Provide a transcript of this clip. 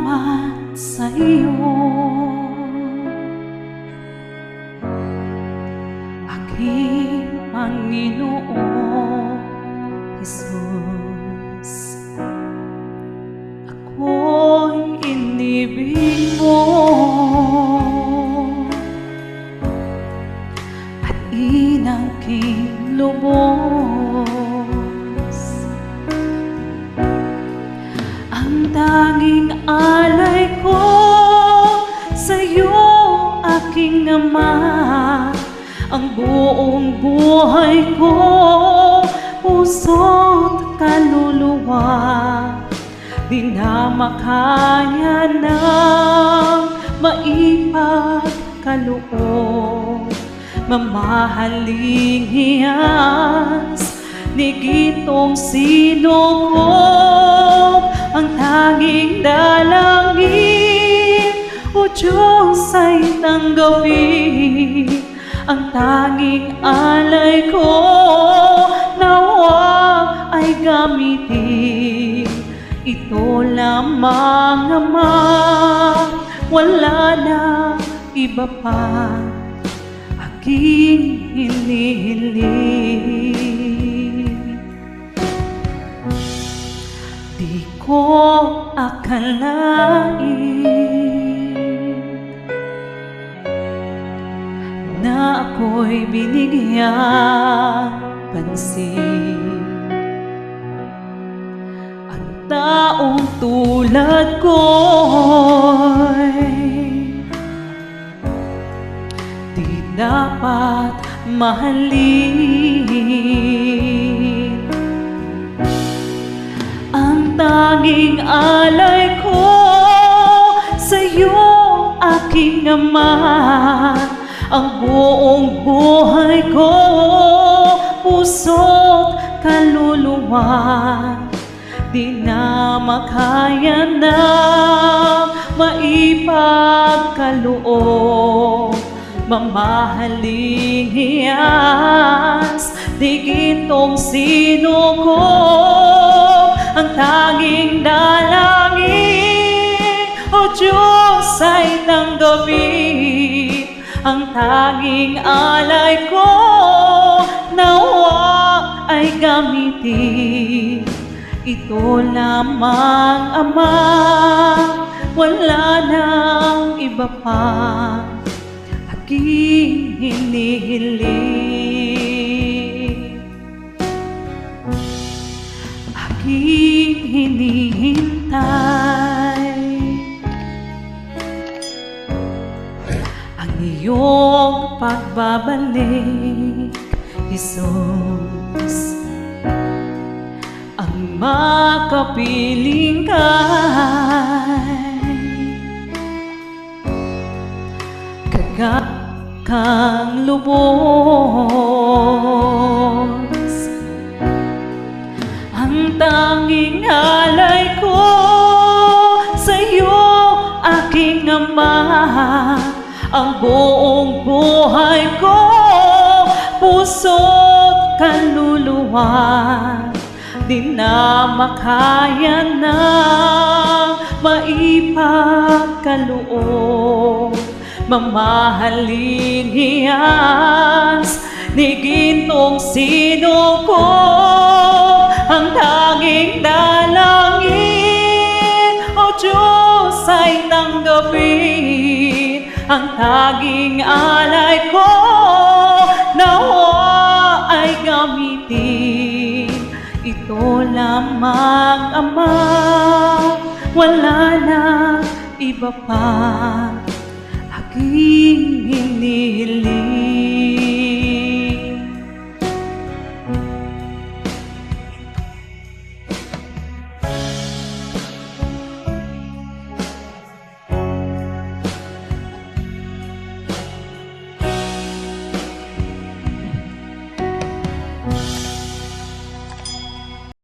salamat sa iyo, aking Panginoong Jesus. Ako'y inibig mo at inangking lubos. Ang tanging alay ko sa'yo, aking Ama, ang buong buhay ko, puso't kaluluwa, di na makaya ng maipagkaloob. Mamahaling hiyas ni gitong sinukob, ang tanging dalangin, O Diyos, ay tanggapin. Ang tanging alay ko, nawa ay gamitin. Ito lamang, Ama, wala na iba pa aking hinihiling. Di ko akalain na ako'y binigyang pansin. Ang taong tulad ko'y di dapat mahalin. Ang tanging alay ko sa'yo, aking Ama, ang buong buhay ko, puso't kaluluwa, di na makaya na maipagkaloob. Mamahaling hiyas di gitong sinukob, ang tanging dalangin, O Diyos, ay tanggapin. Ang tanging alay ko, nawa ay gamitin. Ito lamang, Ama, wala nang iba pa aking hinihiling, aking hinihintay. Ang iyong pagbabalik, Jesus, ang makapiling kay kang lubos. Ang tanging alay ko sa'yo, aking Ama, ang buong buhay ko, puso't kaluluwa, di na makaya na maipagkaloob. Mamahaling hiyas ni gintong sinukob, ang tanging dalangin, O Diyos, ay tanggapin. Ang tanging alay ko, nawa ay gamitin. Ito lamang, Ama, wala na iba pa aking hinihiling.